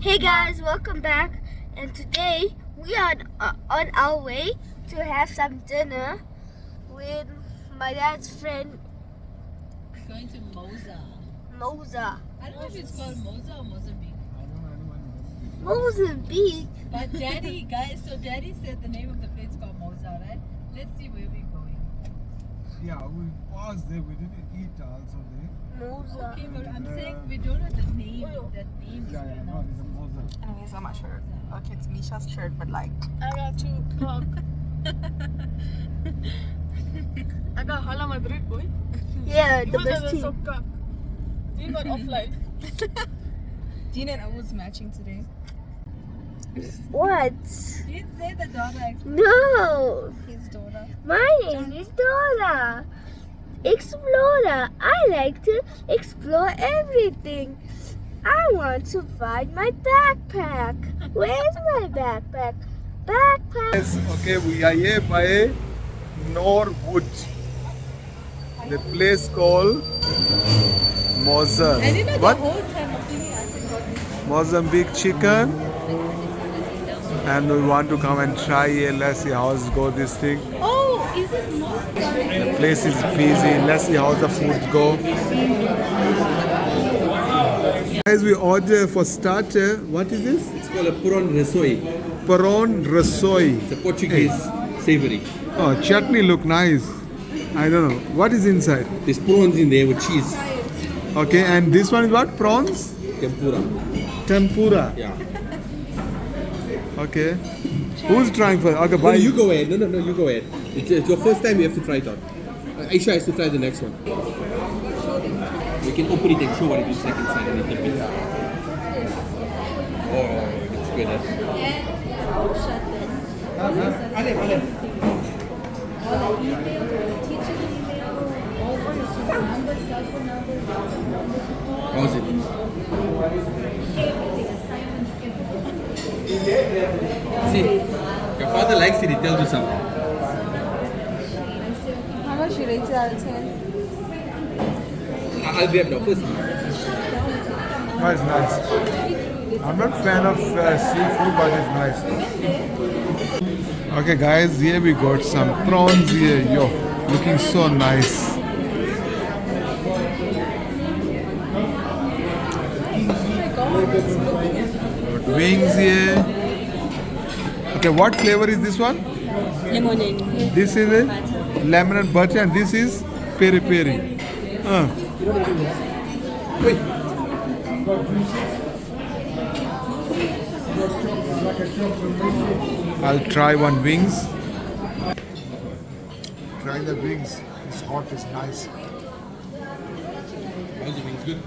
Hey guys, welcome back. And today we are on our way to have some dinner with my dad's friend Going to Moza. I don't know if it's called Moza or Mozambique. Mozambique. But Daddy, guys, so Daddy said the name of the place called Moza, right? Let's see where we're going. Yeah, we paused there. We didn't eat also there. Moza. Okay, but I'm saying we don't know the name. That name is No, it's a Moza. Anyways, on my shirt. Okay, it's Misha's shirt, but like I got 2 o'clock. I got Hala Madrid, boy. Yeah, the Even best though team. so cock. You got offline. Dean and I was matching today. What? Didn't say the daughter. No. His daughter. My name is Dora. Explorer. I like to explore everything. I want to find my backpack. Where's my backpack? Backpack. Yes, okay, we are here by Norwood. The place called Moza. I didn't know What? the whole time of thinking I said God. Mozambique chicken. And we want to come and try it. Let's see how it go this thing. Oh, is it Moza? The place is busy. Let's see how the food go. Guys, we order for starter. What is this? It's called a prawn risoi. Prawn risoi. It's a Portuguese savory. Oh, chutney look nice. I don't know. What is inside? There's prawns in there with cheese. Okay, and this one is what? Prawns? Tempura. Tempura. Yeah. Okay. Who's trying first? Okay, No, bye. you go ahead. No, you go ahead. It's your first time, you have to try it out. Aisha has to try the next one. We can open it and show what it looks like inside and dip it. Oh, it's good. How's it? See, your father likes it, he tells you something. How much you rate it out of 10? I'll grab now first. That's nice. I'm not fan of seafood, but it's nice. Okay, guys, here we got some prawns here. Yo, looking so nice. Got wings here. Okay, what flavor is this one? Lemonade. This is a lemon and butter, and this is peri peri. Wait. I'll try one wings. Try the wings. It's hot, it's nice. How's the wings? Good?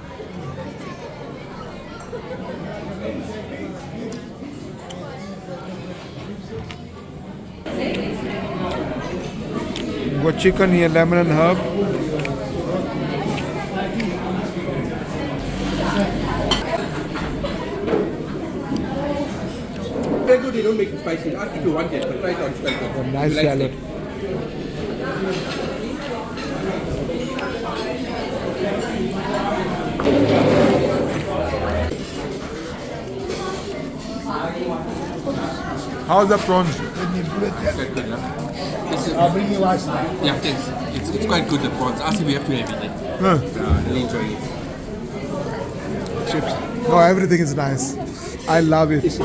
Got chicken here, lemon and herb. They're good, they don't make it spicy. Ask if you want it, but try it out. Try it out. Nice You like salad. it? How's the prawns? Quite good, huh? I'll bring you last night. Yeah, thanks. It's quite good, the prawns. Ask if we have to have it. Huh. Really enjoying it. Chips. No, everything is nice. I love it. It's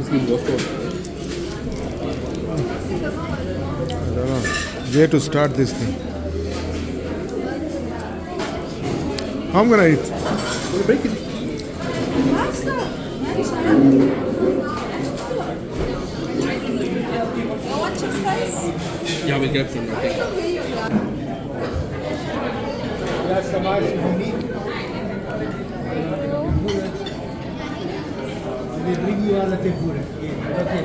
been washed out. I don't know where to start this thing. How I'm gonna eat? Wanna break it? Yeah, we'll grab some. Okay. We bring you all the food. Okay.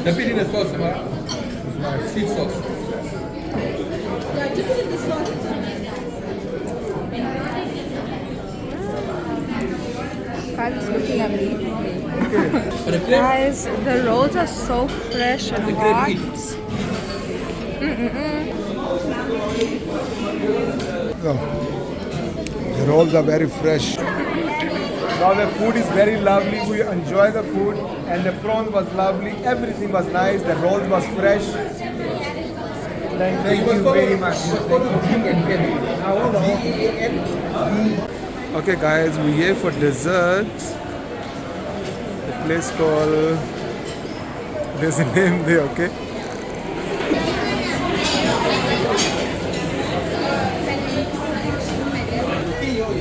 Dip it in the sauce, huh? Sweet sauce. Yeah, dip it in the sauce. Guys is looking at me. But the crab, Guys, the rolls are so fresh and the hot. crab eats. No. The rolls are very fresh. Now the food is very lovely. We enjoy the food, and the prawn was lovely. Everything was nice. The rolls was fresh. Thank you very much. Okay, guys, we here for dessert. The place called. There's a name there. Okay.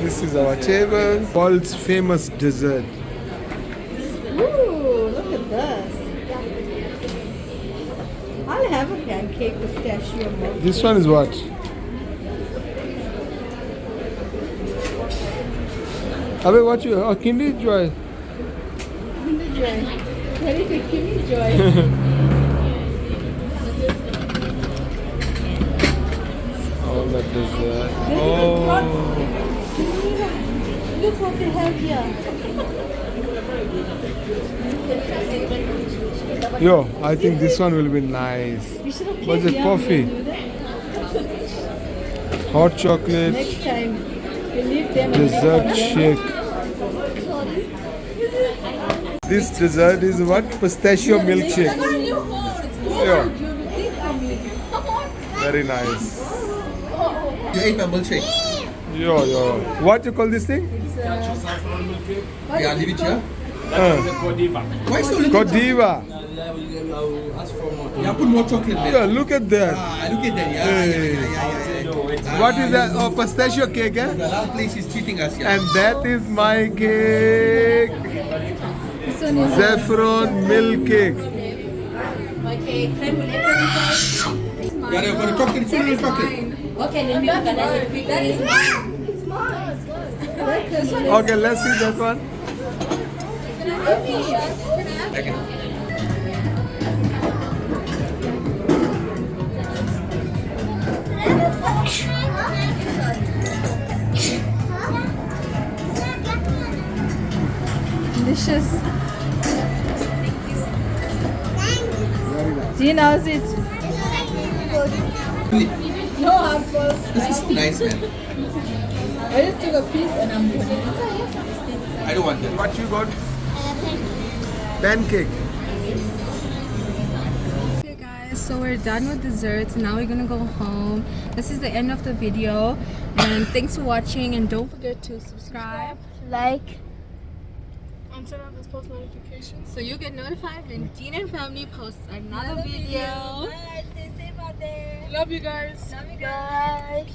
This is our table. World's famous dessert. Ooh, look at this. I'll have a pancake pistachio milk. This one is what? Abe, what you? Oh, Kinder Joy. Kinder Joy. Very good, Kinder Joy. All the dessert. Oh. Look what they have here. Yo, I think this one will be nice. We should have What's cake it? here. Coffee? Hot chocolate. Next time, we leave them. Dessert shake. This dessert is what? Pistachio milkshake. Yeah. Very nice. You ate my milkshake. Yo. What you call this thing? Yeah, leave it here. Why so little? Godiva. Yeah, put more chocolate there. Yeah, look at that. Ah, look at that. Hey. Yeah. What is that? Oh, pistachio cake, eh? The last place is cheating us here. And that is my cake. Saffron milk cake. Yeah, they've got a chocolate. It's only chocolate. Okay, let me organize it. That is mine. Okay, let's see that one. Delicious. Jean, how's it? No harmful. This is nice, man. I just took a piece and I'm putting it. I don't want that. What you got? Pancake. Okay guys, so we're done with desserts. Now we're gonna go home. This is the end of the video. And thanks for watching, and don't forget to subscribe. Like. And turn on this post notifications. So you get notified when Jean and family posts another video. Bye. Stay safe out there. Love you guys. Bye.